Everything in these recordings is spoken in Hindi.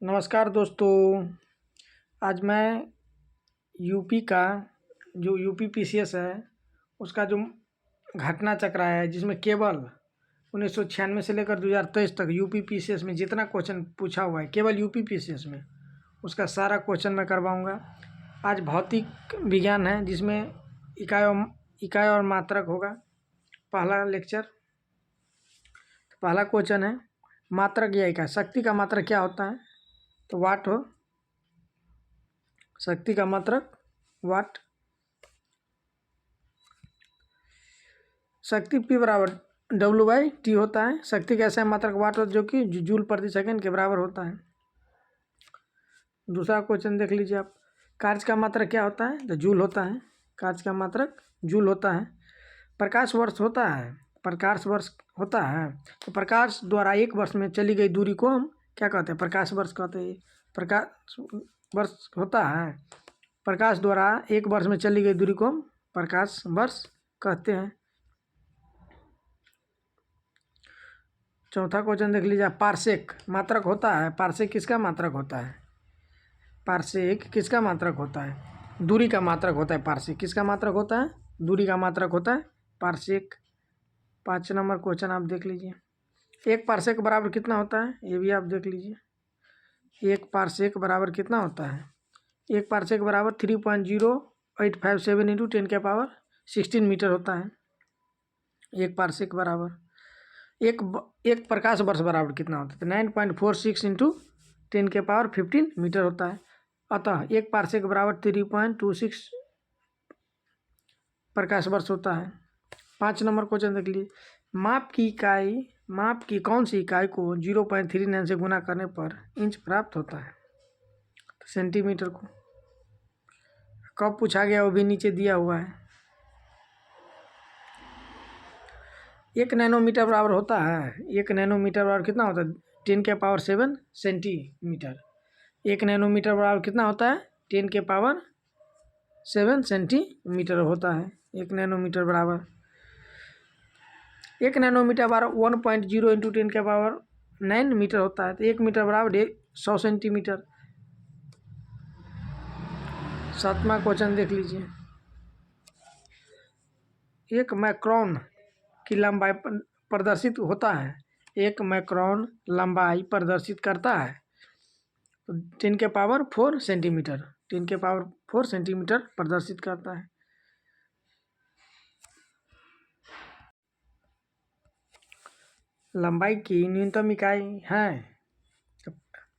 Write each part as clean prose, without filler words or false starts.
नमस्कार दोस्तों। आज मैं यूपी का जो यूपी पीसीएस है उसका जो घटना चक्र है जिसमें केवल 1996 से लेकर 2023 तक यूपी पीसीएस में जितना क्वेश्चन पूछा हुआ है केवल यूपी पीसीएस में उसका सारा क्वेश्चन मैं करवाऊंगा। आज भौतिक विज्ञान है जिसमें इकाई और मात्रक होगा। पहला लेक्चर, पहला क्वेश्चन है मात्रक या इकाई। शक्ति का मात्रक क्या होता है? तो वाट हो। शक्ति का मात्रक वाट। शक्ति P बराबर W/T होता है। शक्ति का ऐसा मात्रक वाट जो कि जूल प्रति सेकंड के बराबर होता है। दूसरा क्वेश्चन देख लीजिए आप। कार्य का मात्रक क्या होता है? तो जूल होता है। कार्य का मात्रक जूल होता है। प्रकाश वर्ष होता है। प्रकाश वर्ष होता है तो प्रकाश द्वारा एक वर्ष में चली गई दूरी को हम क्या कहते हैं? प्रकाश वर्ष कहते हैं। प्रकाश वर्ष होता है। प्रकाश द्वारा एक वर्ष में चली गई दूरी को हम प्रकाश वर्ष कहते हैं। चौथा क्वेश्चन देख लीजिए। पारसेक मात्रक होता है। पारसेक किसका मात्रक होता है? पारसेक किसका मात्रक होता है? दूरी का मात्रक होता है। पारसेक किसका मात्रक होता है? दूरी का मात्रक होता है पारसेक। 5 नंबर क्वेश्चन आप देख लीजिए। एक पारसेक बराबर कितना होता है? ये भी आप देख लीजिए। एक पारसेक बराबर कितना होता है? एक पारसेक बराबर 3.0857 इंटू 10⁻16 मीटर होता है। एक पारसेक बराबर एक प्रकाश वर्ष बराबर कितना होता है? तो 9.46 इंटू 10⁻15 मीटर होता है। अतः एक पारसेक बराबर 3.26 प्रकाश वर्ष होता है। 5 नंबर क्वेश्चन देख लीजिए। माप की कौन सी इकाई को 0.39 से गुना करने पर इंच प्राप्त होता है? तो सेंटीमीटर को। कब पूछा गया वो भी नीचे दिया हुआ है। 1 नैनोमीटर बराबर होता है। 1 नैनोमीटर बराबर कितना होता है? 10⁻7 सेंटीमीटर। 1 नैनोमीटर बराबर कितना होता है? 10⁻7 सेंटीमीटर होता है। 1 नैनोमीटर बराबर 1 नैनोमीटर 1.0 इंटू 10⁻9 मीटर होता है। तो 1 मीटर बराबर 100 सेंटीमीटर। 7वां क्वेश्चन देख लीजिए। एक माइक्रोन की लंबाई प्रदर्शित होता है। 1 माइक्रोन लंबाई प्रदर्शित करता है तो 10⁻4 सेंटीमीटर। 10⁻4 सेंटीमीटर प्रदर्शित करता है। लंबाई की न्यूनतम इकाई है तो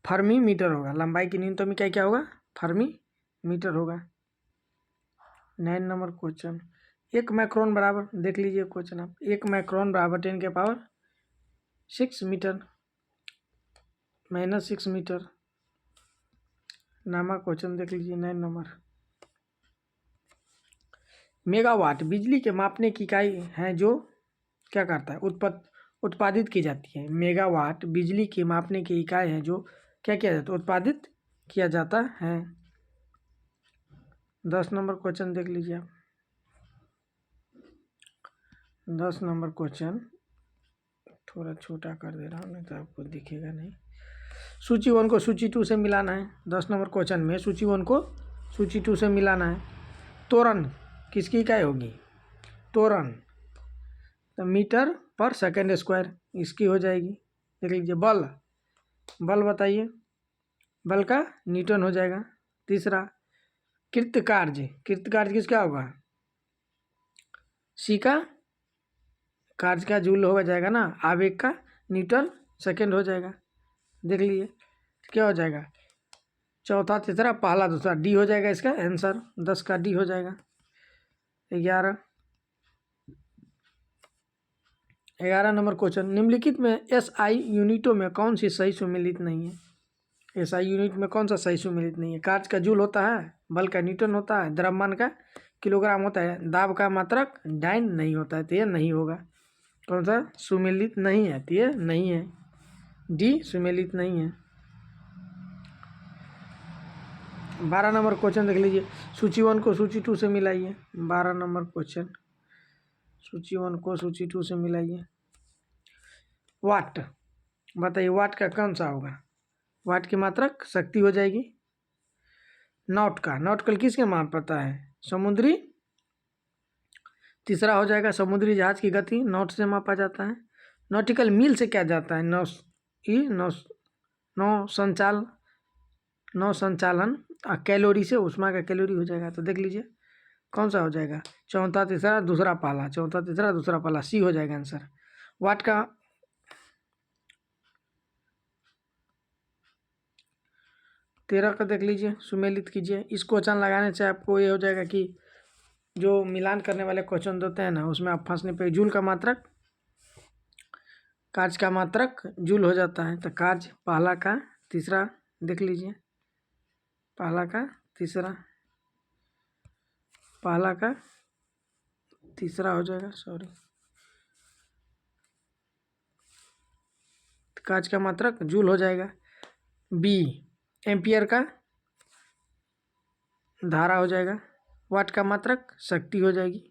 फर्मी मीटर होगा। लंबाई की न्यूनतम इकाई क्या होगा? फर्मी मीटर होगा। 9 नंबर क्वेश्चन। 1 माइक्रोन बराबर देख लीजिए क्वेश्चन आप। 1 माइक्रोन बराबर 10⁻6 मीटर -6 मीटर। नामा क्वेश्चन देख लीजिए 9 नंबर। मेगावाट बिजली के मापने की इकाई है जो क्या करता है? उत्पादित की जाती है। मेगावाट बिजली की मापने की इकाई है जो क्या किया जाता है? उत्पादित किया जाता है। 10 नंबर क्वेश्चन देख लीजिए आप। 10 नंबर क्वेश्चन थोड़ा छोटा कर दे रहा हूँ नहीं तो आपको दिखेगा नहीं। सूची 1 को सूची 2 से मिलाना है। 10 नंबर क्वेश्चन में सूची 1 को सूची 2 से मिलाना है। त्वरण किसकी इकाई होगी? त्वरण तो मीटर पर सेकंड स्क्वायर इसकी हो जाएगी। देख लीजिए। बल बताइए। बल का न्यूटन हो जाएगा। तीसरा कृतकार्य किसका होगा? सी का कार्य का जूल हो जाएगा ना। आवेग का न्यूटन सेकंड हो जाएगा। देख लीजिए क्या हो जाएगा। चौथा तीसरा पहला दूसरा डी हो जाएगा इसका आंसर। 10 का डी हो जाएगा। 11 नंबर क्वेश्चन। निम्नलिखित में एसआई यूनिटों में कौन सी सही सुमेलित नहीं है? एसआई यूनिट में कौन सा सही सुमेलित नहीं है? कार्य का जूल होता है। बल का न्यूटन होता है। द्रव्यमान का किलोग्राम होता है। दाब का मात्रक डाइन नहीं होता है तो यह नहीं होगा। कौन सा सुमेलित नहीं है? तो ये नहीं है। डी सुमेलित नहीं है। 12 नंबर क्वेश्चन देख लीजिए। सूची 1 को सूची 2 से मिलाइए। 12 नंबर क्वेश्चन। सूची 1 को सूची 2 से मिलाइए। वाट बताइए। वाट का कौन सा होगा? वाट की मात्रक शक्ति हो जाएगी। नॉटिकल किसके माप पता है? समुद्री। तीसरा हो जाएगा समुद्री जहाज की गति नॉट से मापा जाता है। नॉटिकल मील से क्या जाता है? नौ संचालन। कैलोरी से उष्मा का कैलोरी हो जाएगा। तो देख लीजिए कौन सा हो जाएगा? चौथा तीसरा दूसरा पहला, चौथा तीसरा दूसरा पहला, सी हो जाएगा आंसर। वाट का 13 का देख लीजिए, सुमेलित कीजिए। इस क्वेश्चन लगाने से आपको ये हो जाएगा कि जो मिलान करने वाले क्वेश्चन होते हैं ना, उसमें आप फंसने पे जूल का मात्रक, कार्य का मात्रक जूल हो जाता है। तो कार्य पहला का तीसरा देख लीजिए, पहला का तीसरा, पहला का तीसरा हो जाएगा, सॉरी। कार्य का मात्रक जूल हो जाएगा। बी एम्पियर का धारा हो जाएगा। वाट का मात्रक शक्ति हो जाएगी।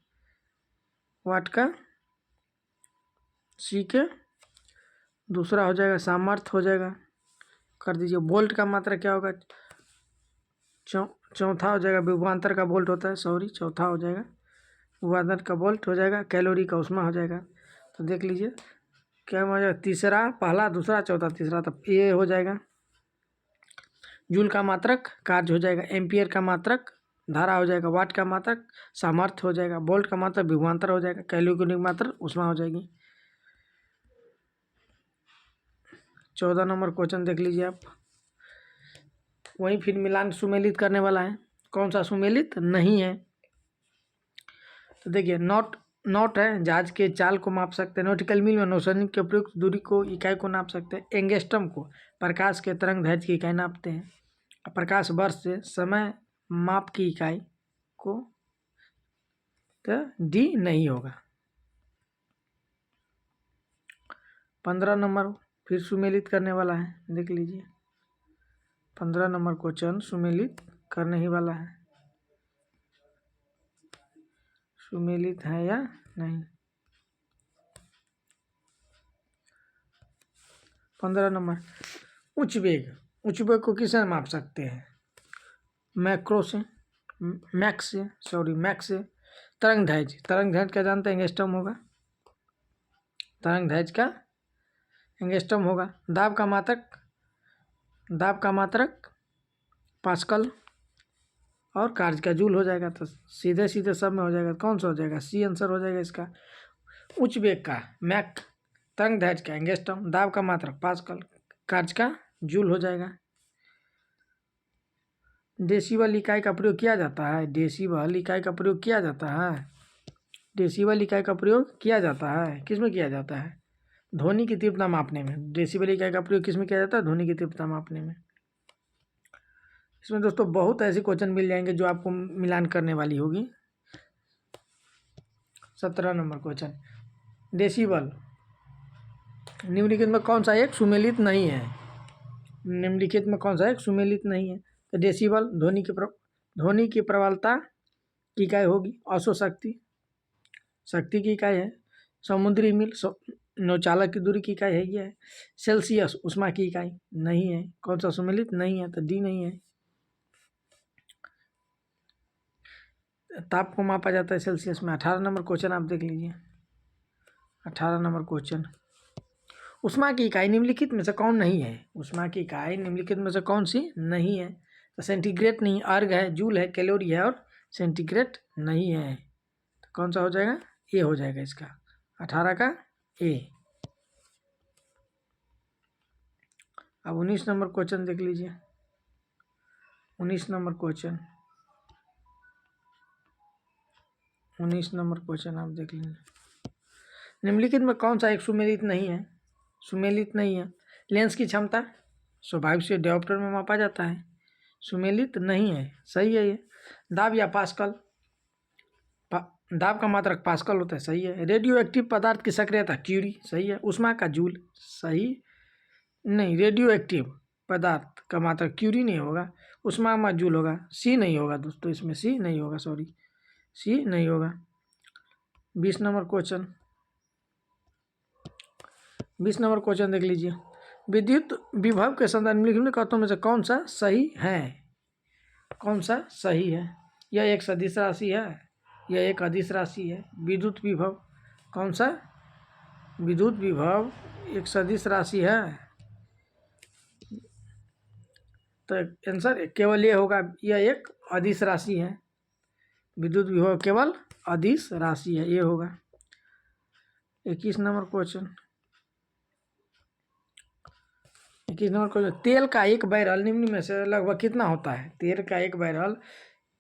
वाट का सी के दूसरा हो जाएगा सामर्थ्य हो जाएगा, कर दीजिए। वोल्ट का मात्रक क्या होगा? चौथा हो जाएगा विभवांतर का वोल्ट होता है, सॉरी चौथा हो जाएगा विभवांतर का वोल्ट हो जाएगा। कैलोरी का उष्मा हो जाएगा। तो देख लीजिए क्या हो जाएगा? तीसरा पहला दूसरा चौथा तीसरा, तब ये हो जाएगा। जूल का मात्रक कार्य हो जाएगा। एम्पियर का मात्रक धारा हो जाएगा। वाट का मात्रक सामर्थ्य हो जाएगा। वोल्ट का मात्रक विभवांतर हो जाएगा। कैलोरी का मात्रक उष्मा हो जाएगी। 14 नंबर क्वेश्चन देख लीजिए आप। वहीं फिर मिलान सुमेलित करने वाला है। कौन सा सुमेलित नहीं है? तो देखिए नॉट है, जहाज के चाल को माप सकते हैं। नॉटिकल मील में नौसैनिक के उपयुक्त दूरी को इकाई को नाप सकते हैं। एंगस्ट्रम को प्रकाश के तरंग दैर्ध्य की इकाई नापते हैं। प्रकाश वर्ष से समय माप की इकाई को, तो डी नहीं होगा। 15 नंबर फिर सुमेलित करने वाला है, देख लीजिए। 15 नंबर क्वेश्चन सुमेलित करने ही वाला है। सुमेलित है या नहीं? 15 नंबर उच्च वेग को किससे माप सकते हैं? मैक्स से। तरंग दैर्ध्य क्या जानते हैं? एंगस्ट्रम होगा। तरंग दैर्ध्य का एंगस्ट्रम होगा। दाब का मात्रक पास्कल और कार्य का जूल हो जाएगा। तो सीधे सब में हो जाएगा। कौन सा हो जाएगा? सी आंसर हो जाएगा इसका। उच्च वेग का मैक, तरंग दैर्ध्य का एंगस्ट्रम, दाब का मात्रक पास्कल, कार्य का जूल हो जाएगा। डेसिबल इकाई का प्रयोग किया जाता है। डेसिबल इकाई का प्रयोग किया जाता है। किसमें किया जाता है? ध्वनि की तीव्रता मापने में। डेसिबल इकाई का प्रयोग किसमें किया जाता है? ध्वनि की तीव्रता मापने में। इसमें दोस्तों बहुत ऐसे क्वेश्चन मिल जाएंगे जो आपको मिलान करने वाली होगी। 17 नंबर क्वेश्चन, डेसिबल निम्नलिखित में कौन सा एक सुमेलित नहीं है? तो डेसिबल ध्वनि की प्रबलता की इकाई होगी। औसत शक्ति की इकाई है। समुद्री मील नौचालक की दूरी की इकाई है। ये है सेल्सियस उष्मा की इकाई नहीं है। कौन सा सुमेलित नहीं है? तो डी नहीं है। ताप को मापा जाता है सेल्सियस में। 18 नंबर क्वेश्चन आप देख लीजिए। 18 नंबर क्वेश्चन, उष्मा की इकाई निम्नलिखित में से कौन नहीं है? उष्मा की इकाई निम्नलिखित में से कौन सी नहीं है? तो सेंटीग्रेड नहीं, अर्ग है, जूल है, कैलोरी है और सेंटीग्रेड नहीं है। तो कौन सा हो जाएगा? ए हो जाएगा इसका। 18 का ए। अब 19 नंबर क्वेश्चन देख लीजिए। 19 नंबर क्वेश्चन आप देख लीजिए। निम्नलिखित में कौन सा एक सुमेलित नहीं है? लेंस की क्षमता स्वाभाविक से डायोप्टर में मापा जाता है। सुमेलित नहीं है, सही है ये। दाब या पास्कल, दाब का मात्रक पास्कल होता है, सही है। रेडियो एक्टिव पदार्थ की सक्रियता क्यूरी, सही है। उष्मा का जूल, सही नहीं। रेडियो एक्टिव पदार्थ का मात्रक क्यूरी नहीं होगा, उष्मा में जूल होगा। सी नहीं होगा दोस्तों, इसमें सी नहीं होगा, सॉरी सी नहीं होगा। 20 नंबर क्वेश्चन देख लीजिए। विद्युत विभव के संदर्भ निम्नलिखित में कथनों में से कौन सा सही है? कौन सा सही है? यह एक सदिश राशि है, यह एक अदिश राशि है। विद्युत विभव कौन सा? विद्युत विभव एक सदिश राशि है, तो आंसर केवल ये होगा, यह एक अदिश राशि है। विद्युत विभव केवल अदिश राशि है, ये होगा। 21 नंबर क्वेश्चन, 21 नंबर क्वेश्चन, तेल का एक बैरल निम्न में से लगभग कितना होता है? तेल का एक बैरल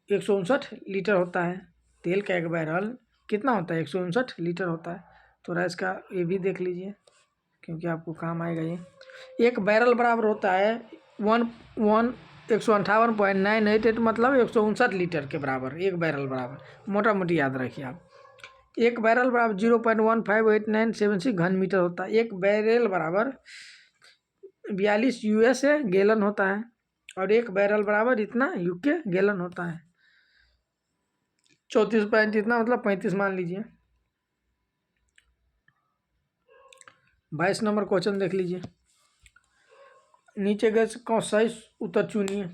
159 लीटर होता है। तेल का एक बैरल कितना होता है? 159 लीटर होता है। थोड़ा इसका ये भी देख लीजिए, क्योंकि आपको काम आएगा ये। एक बैरल बराबर होता है 158.988, मतलब 159 लीटर के बराबर एक बैरल बराबर, मोटा मोटी याद रखिए आप। एक बैरल बराबर 0.158976 घन मीटर होता है। एक बैरल बराबर 42 US गैलन होता है, और एक बैरल बराबर इतना UK गैलन होता है। 34 पॉइंट इतना, मतलब 35 मान लीजिए। 22 नंबर क्वेश्चन देख लीजिए। नीचे गए कौन सही उत्तर चुनिए।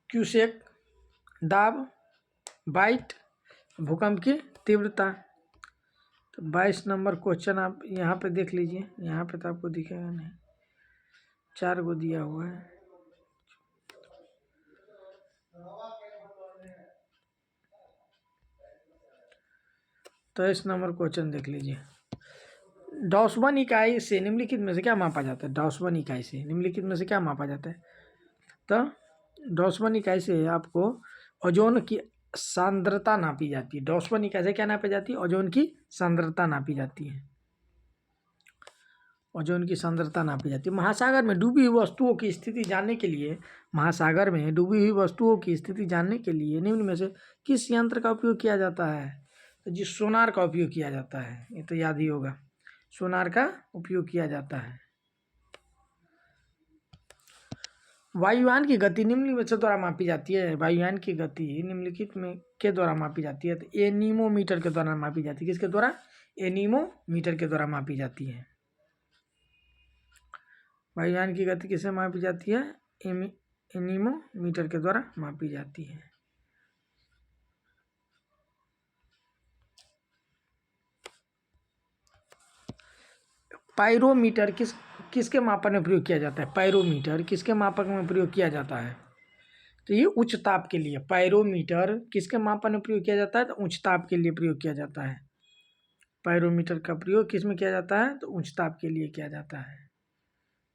क्यूसेक, दाब, बाइट, भूकंप की तीव्रता। तो 22 नंबर क्वेश्चन आप यहाँ पे देख लीजिए। यहाँ पे तो आपको दिखेगा नहीं, 4 गो दिया हुआ है। तो इस नंबर क्वेश्चन देख लीजिए। डॉल्फ्सन इकाई से निम्नलिखित में से क्या मापा जाता है? डॉल्फ्सन इकाई से निम्नलिखित में से क्या मापा जाता है? तो डॉल्फ्सन इकाई से आपको ओजोन की सांद्रता नापी जाती है। डॉल्फ्सन इकाई से क्या नापी जाती है? ओजोन की सांद्रता नापी जाती है। ओजोन की सांद्रता नापी जाती है। महासागर में डूबी हुई वस्तुओं की स्थिति जानने के लिए, महासागर में डूबी हुई वस्तुओं की स्थिति जानने के लिए निम्न में से किस यंत्र का उपयोग किया जाता है? तो जी सोनार का उपयोग किया जाता है, ये तो याद ही होगा। सोनार का उपयोग किया जाता है। वायुयान की गति निम्नलिखित में द्वारा मापी जाती है। वायुयान की गति निम्नलिखित में के द्वारा मापी जाती है। तो एनीमोमीटर के द्वारा मापी जाती है। किसके द्वारा? एनीमोमीटर के द्वारा मापी जाती है। वायुयान की गति किससे मापी जाती है? एनीमोमीटर के द्वारा मापी जाती है। पायरोमीटर किसके मापन में प्रयोग किया जाता है? पायरोमीटर किसके मापन में प्रयोग किया जाता है? तो ये उच्च ताप के लिए। पायरोमीटर किसके मापन में प्रयोग किया जाता है? तो उच्च ताप के लिए प्रयोग किया जाता है। पायरोमीटर का प्रयोग किस में किया जाता है? तो उच्च ताप के लिए किया जाता है।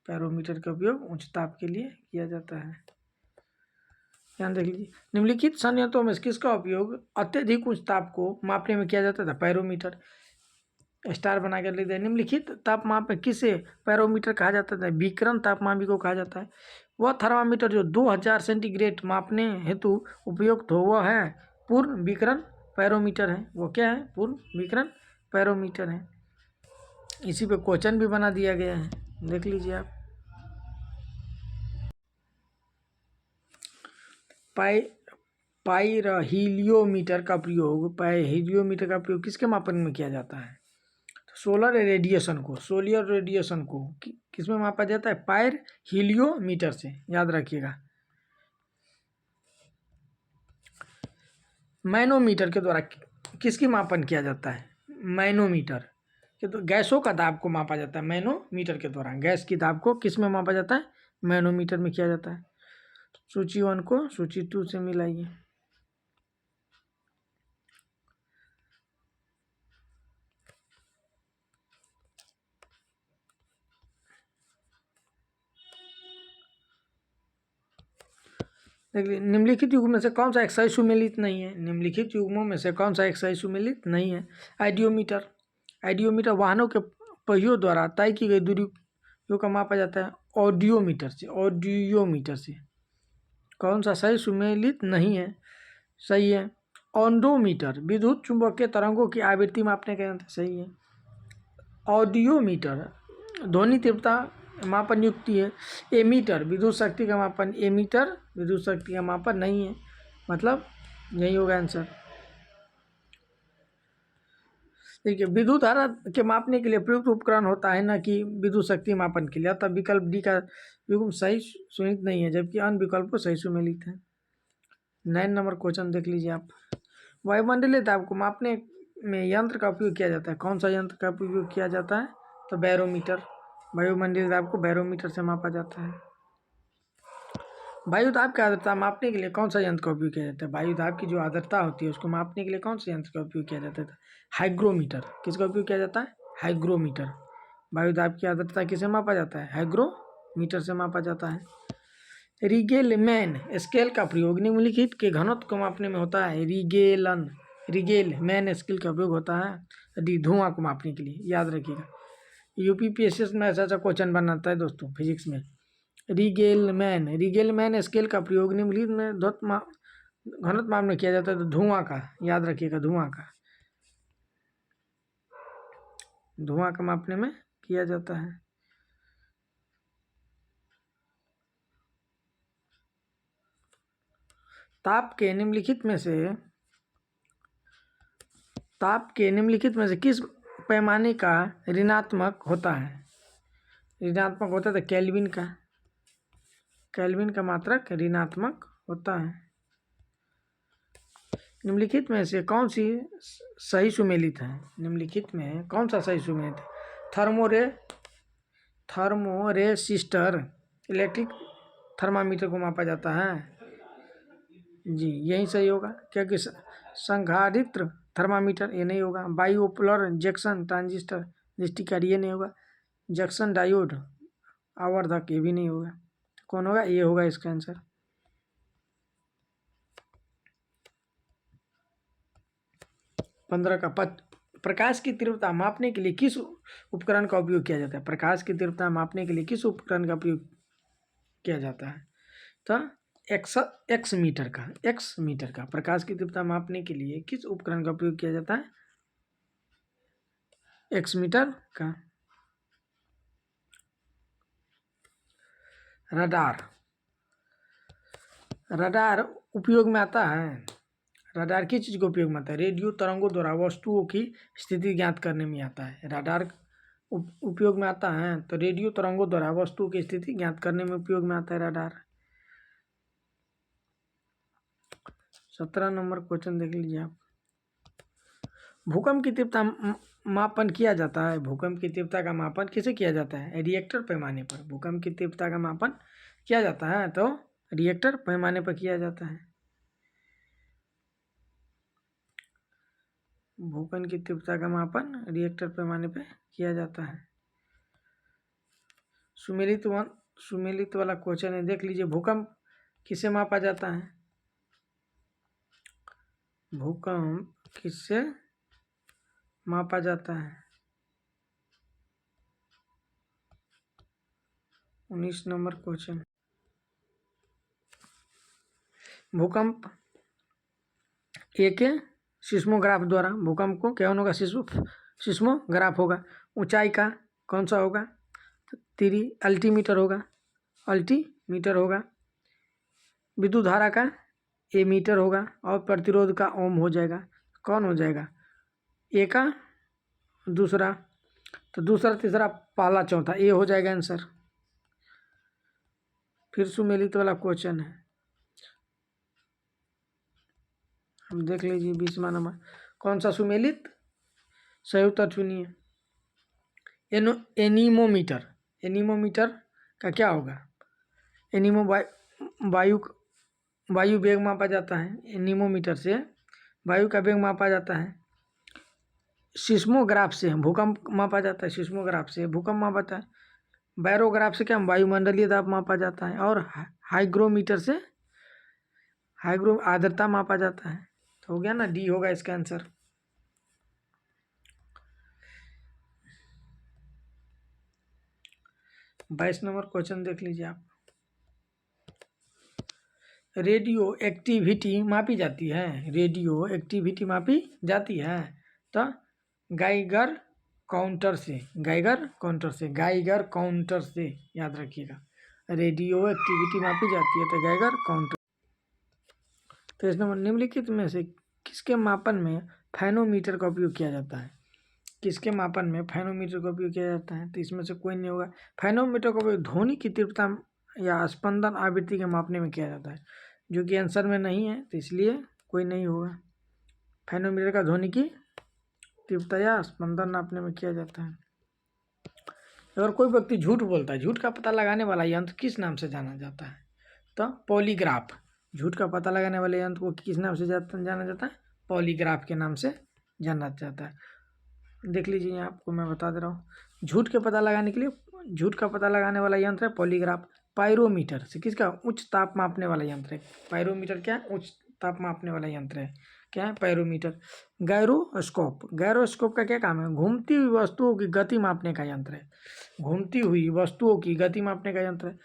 पायरोमीटर का उपयोग उच्च ताप के लिए किया जाता है। ध्यान देख लीजिए। निम्नलिखित संयंत्रों में किसका उपयोग अत्यधिक उच्च ताप को मापने में किया जाता था? पायरोमीटर। स्टार बना कर लिख दिया। निम्नलिखित तापमान पे किसे पैरोमीटर कहा जाता है? विकिरण तापमान भी को कहा जाता है। वह थर्मामीटर जो 2000 सेंटीग्रेड मापने हेतु उपयुक्त हो वह है पूर्ण विकिरण पैरोमीटर है। वो क्या है? पूर्ण विकिरण पैरोमीटर है। इसी पे क्वेश्चन भी बना दिया गया है, देख लीजिए आप। पाइरोहीलियोमीटर का प्रयोग किसके मापन में किया जाता है? सोलर रेडिएशन को किसमें मापा जाता है? पाइरोहीलियोमीटर से, याद रखिएगा। मैनोमीटर के द्वारा किसकी मापन किया जाता है? मैनोमीटर के तो गैसों का दाब को मापा जाता है। मैनोमीटर के द्वारा गैस की दाब को किस में मापा जाता है? मैनोमीटर में किया जाता है। सूची 1 को सूची 2 से मिलाइए। देखिए, निम्नलिखित युग्म में से कौन सा एक सही सुमेलित नहीं है? निम्नलिखित युग्मों में से कौन सा एक सही सुमेलित नहीं है? आइडियोमीटर वाहनों के पहियों द्वारा तय की गई दूरी का मापा जाता है। ऑडियोमीटर से कौन सा सही सुमेलित नहीं है? सही है। ऑडोमीटर विद्युत चुंबकीय तरंगों की आवृत्ति मापने का यंत्र, सही है। ऑडियोमीटर ध्वनि तीव्रता मापन युक्ति है। एमीटर विद्युत शक्ति का मापन, एमीटर विद्युत शक्ति का मापन नहीं है, मतलब यही होगा आंसर। देखिए, विद्युत धारा के मापने के लिए प्रयुक्त उपकरण होता है, न कि विद्युत शक्ति मापन के लिए। अतः विकल्प डी का विकल्प सही सुमेलित नहीं है, जबकि अन्य विकल्प सही सुमेलित है। 9 नंबर क्वेश्चन देख लीजिए आप। वायुमंडलीय दाब को मापने में यंत्र का उपयोग किया जाता है। कौन सा यंत्र का उपयोग किया जाता है? तो बैरोमीटर। वायुमंडलीय दाब को बैरोमीटर से मापा जाता है। वायु दाब की आर्द्रता मापने के लिए कौन सा यंत्र का उपयोग किया जाता है? वायु दाब की जो आर्द्रता होती है उसको मापने के लिए कौन सा यंत्र का उपयोग किया जाता है? हाइग्रोमीटर। किसका उपयोग किया जाता है? हाइग्रोमीटर। वायु दाब की आर्द्रता किसे मापा जाता है? हाइग्रोमीटर से मापा जाता है। रिगेलमैन स्केल का प्रयोग निम्नलिखित के घनत्व को मापने में होता है। रिगेलमैन स्केल का उपयोग होता है डी धुआं को मापने के लिए। याद रखिएगा, यूपीपीएससी में ऐसा क्वेश्चन बनाता है दोस्तों फिजिक्स में। रिगेलमैन स्केल का प्रयोग निम्नलिखित में घनत्व मापने में किया जाता है। तो धुआं का, याद रखिएगा, धुआं का मापने में किया जाता है। ताप के निम्नलिखित में से किस पैमाने का ऋणात्मक होता है? ऋणात्मक होता है तो केल्विन का मात्रक ऋणात्मक होता है। निम्नलिखित में से कौन सी सही सुमेलित है? निम्नलिखित में कौन सा सही सुमेलित है? थर्मोरेसिस्टर इलेक्ट्रिक थर्मामीटर को मापा जाता है जी, यही सही होगा, क्योंकि संधारित्र थर्मामीटर ये नहीं होगा। बाइपोलर जंक्शन ट्रांजिस्टर दृष्टिकारी ये नहीं होगा। जंक्शन डायोड आवर्धक ये भी नहीं होगा। कौन होगा? ये होगा इसका आंसर। प्रकाश की तीव्रता मापने के लिए किस उपकरण का उपयोग किया जाता है? प्रकाश की तीव्रता मापने के लिए किस उपकरण का उपयोग किया जाता है? तो एक्स मीटर का प्रकाश की तीव्रता मापने के लिए किस उपकरण का उपयोग किया जाता है? एक्स मीटर का। रडार उपयोग में आता है। रडार किस चीज़ को उपयोग में आता है? रेडियो तरंगों द्वारा वस्तुओं की स्थिति ज्ञात करने में आता है। रडार उपयोग में आता है तो रेडियो तरंगों द्वारा वस्तुओं की स्थिति ज्ञात करने में उपयोग में आता है रडार। 17 नंबर क्वेश्चन देख लीजिए आप। भूकंप की तीव्रता मापन किया जाता है। भूकंप की तीव्रता का मापन किसे किया जाता है? रिएक्टर पैमाने पर। भूकंप की तीव्रता का मापन किया जाता है तो रिएक्टर पैमाने पर किया जाता है। भूकंप की तीव्रता का मापन रिएक्टर पैमाने पर किया जाता है। सुमेलित वाला क्वेश्चन है, देख लीजिए। भूकंप किससे मापा जाता है? भूकंप किससे मापा जाता है? 19 नंबर क्वेश्चन। भूकंप एक सिस्मोग्राफ द्वारा। भूकंप को क्या होगा? सिस्मोग्राफ होगा। ऊंचाई का कौन सा होगा? अल्टीमीटर होगा। विद्युत धारा का एमीटर होगा और प्रतिरोध का ओम हो जाएगा। कौन हो जाएगा? ए का दूसरा, तो दूसरा तीसरा पहला चौथा ए हो जाएगा आंसर। फिर सुमेलित वाला क्वेश्चन है, हम देख लीजिए 20वां नंबर। कौन सा सुमेलित? सही उत्तर चुनिए। एनीमोमीटर का क्या होगा? वायु वेग मापा जाता है। एनीमोमीटर से वायु का वेग मापा जाता है। सिस्मोग्राफ से भूकंप मापा जाता है। सिस्मोग्राफ से भूकंप मापा जाता है। बैरोग्राफ से क्या? वायुमंडलीय दाब मापा जाता है। और हाइग्रोमीटर से आर्द्रता मापा जाता है। तो हो गया ना, डी होगा इसका आंसर। बाईस नंबर क्वेश्चन देख लीजिए आप। रेडियो एक्टिविटी मापी जाती है। रेडियो एक्टिविटी मापी जाती है तो गाइगर काउंटर से याद रखिएगा। रेडियो एक्टिविटी मापी जाती है तो गाइगर काउंटर। तो इस नंबर निम्नलिखित में से किसके मापन में फेनोमीटर का उपयोग किया जाता है? किसके मापन में फेनोमीटर का उपयोग किया जाता है? तो इसमें से कोई नहीं होगा। फेनोमीटर का उपयोग ध्वनि की तीव्रता या स्पंदन आवृत्ति के मापने में किया जाता है, जो कि आंसर में नहीं है, तो इसलिए कोई नहीं होगा। फेनोमीटर का ध्वनि की तीव्रता या स्पंदन नापने में किया जाता है। अगर कोई व्यक्ति झूठ बोलता है, झूठ का पता लगाने वाला यंत्र किस नाम से जाना जाता है? तो पॉलीग्राफ। झूठ का पता लगाने वाले यंत्र को किस नाम से जाना जाता है? पॉलीग्राफ के नाम से जाना जाता है। देख लीजिए, यहाँ आपको मैं बता दे रहा हूँ। झूठ के पता लगाने के लिए झूठ का पता लगाने वाला यंत्र है पॉलीग्राफ। पायरोमीटर से किसका? उच्च ताप मापने वाला यंत्र है। पायरोमीटर क्या है? उच्च ताप मापने वाला यंत्र है। क्या है? पायरोमीटर। गायरोस्कोप। गायरोस्कोप का क्या काम है? घूमती हुई वस्तुओं की गति मापने का यंत्र है। घूमती हुई वस्तुओं की गति मापने का यंत्र है।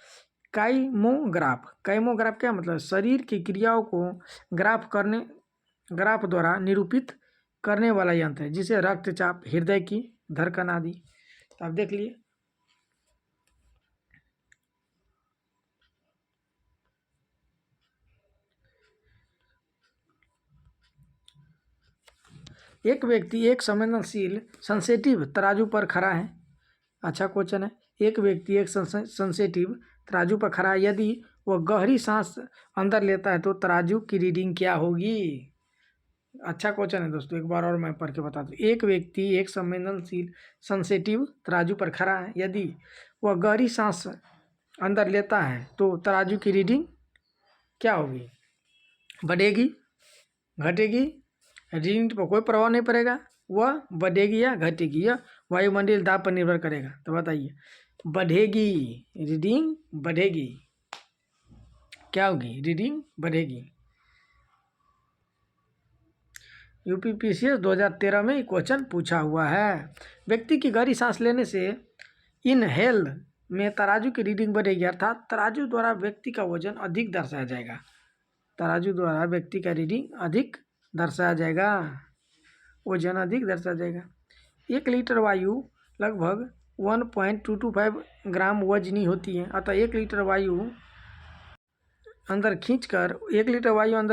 काइमोग्राफ। काइमोग्राफ क्या मतलब? शरीर की क्रियाओं को ग्राफ द्वारा निरूपित करने वाला यंत्र है, जिसे रक्तचाप, हृदय की धड़कन आदि। तो आप देख लिए। एक व्यक्ति एक संवेदनशील सेंसिटिव तराजू पर खड़ा है। अच्छा क्वेश्चन है। एक व्यक्ति एक सेंसिटिव तराजू पर खड़ा है, यदि वह गहरी सांस अंदर लेता है तो तराजू की रीडिंग क्या होगी? अच्छा क्वेश्चन है दोस्तों, एक बार और मैं पढ़ के बता दूँ। एक व्यक्ति एक संवेदनशील सेंसिटिव तराजू पर खड़ा है, यदि वह गहरी सांस अंदर लेता है तो तराजू की रीडिंग क्या होगी? बढ़ेगी, घटेगी? रीडिंग पर कोई प्रभाव नहीं पड़ेगा। वह बढ़ेगी या घटेगी, यह वायुमंडलीय दाब पर निर्भर करेगा। तो बताइए। बढ़ेगी, रीडिंग बढ़ेगी। क्या होगी? रीडिंग बढ़ेगी। यूपीपीसीएस 2013 में क्वेश्चन पूछा हुआ है। व्यक्ति की गहरी सांस लेने से इनहेल में तराजू की रीडिंग बढ़ेगी, अर्थात तराजू द्वारा व्यक्ति का वजन अधिक दर्शाया जाएगा। तराजू द्वारा व्यक्ति का रीडिंग अधिक दर्शाया जाएगा, वजन अधिक दर्शाया जाएगा। 1 लीटर वायु लगभग 1.225 ग्राम वजनी होती है, अतः 1 लीटर वायु अंदर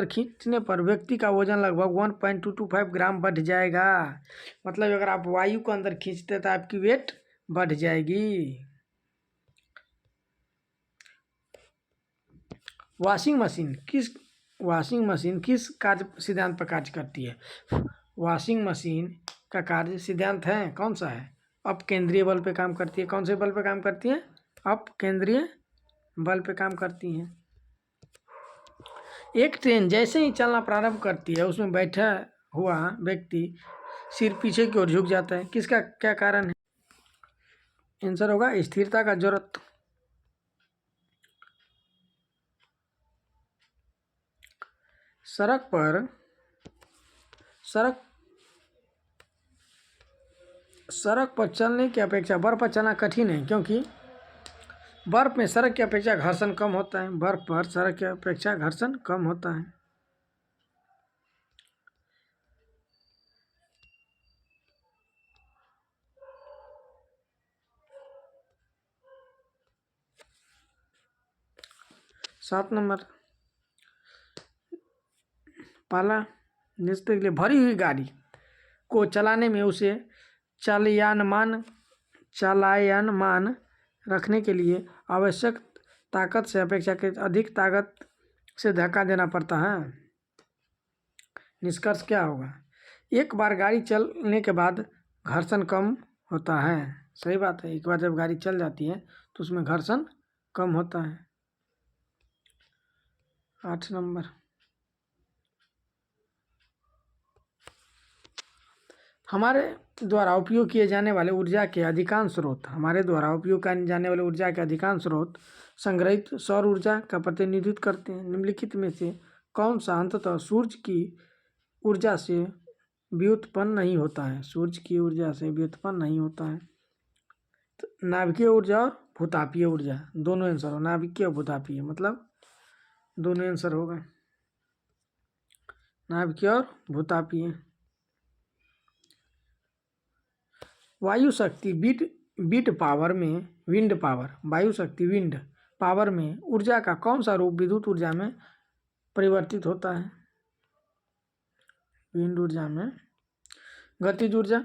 खींचने पर व्यक्ति का वजन लगभग 1.225 ग्राम बढ़ जाएगा। मतलब अगर आप वायु को अंदर खींचते तो आपकी वेट बढ़ जाएगी। वॉशिंग मशीन किस कार्य सिद्धांत पर कार्य करती है? वॉशिंग मशीन का कार्य सिद्धांत है कौन सा है? अपकेंद्रीय बल पे काम करती है। कौन से बल पे काम करती है? अपकेंद्रीय बल पे काम करती हैं। एक ट्रेन जैसे ही चलना प्रारंभ करती है, उसमें बैठा हुआ व्यक्ति सिर पीछे की ओर झुक जाता है। किसका क्या कारण है? आंसर होगा स्थिरता का जरूरत। सड़क पर चलने की अपेक्षा बर्फ पर चलना कठिन है, क्योंकि बर्फ में सड़क की अपेक्षा घर्षण कम होता है। बर्फ पर सड़क की अपेक्षा घर्षण कम होता है। सात नंबर, पहला निश्चित के लिए भरी हुई गाड़ी को चलाने में उसे चलायमान रखने के लिए आवश्यक ताकत से अपेक्षाकृत अधिक ताकत से धक्का देना पड़ता है। निष्कर्ष क्या होगा? एक बार गाड़ी चलने के बाद घर्षण कम होता है। सही बात है, एक बार जब गाड़ी चल जाती है तो उसमें घर्षण कम होता है। 8 नंबर, हमारे द्वारा उपयोग किए जाने वाले ऊर्जा के अधिकांश स्रोत संग्रहित सौर ऊर्जा का प्रतिनिधित्व करते हैं। निम्नलिखित में से कौन सा अंततः सूर्य की ऊर्जा से व्युत्पन्न नहीं होता है? सूर्य की ऊर्जा से व्युत्पन्न नहीं होता है। तो नाभिकीय ऊर्जा और भूतापीय ऊर्जा दोनों आंसर हो। नाभिकीय और भूतापीय मतलब दोनों आंसर होगा, नाभिकीय और भूतापीय। वायु शक्ति विंड पावर में ऊर्जा का कौन सा रूप विद्युत ऊर्जा में परिवर्तित होता है? विंड ऊर्जा में गतिज ऊर्जा,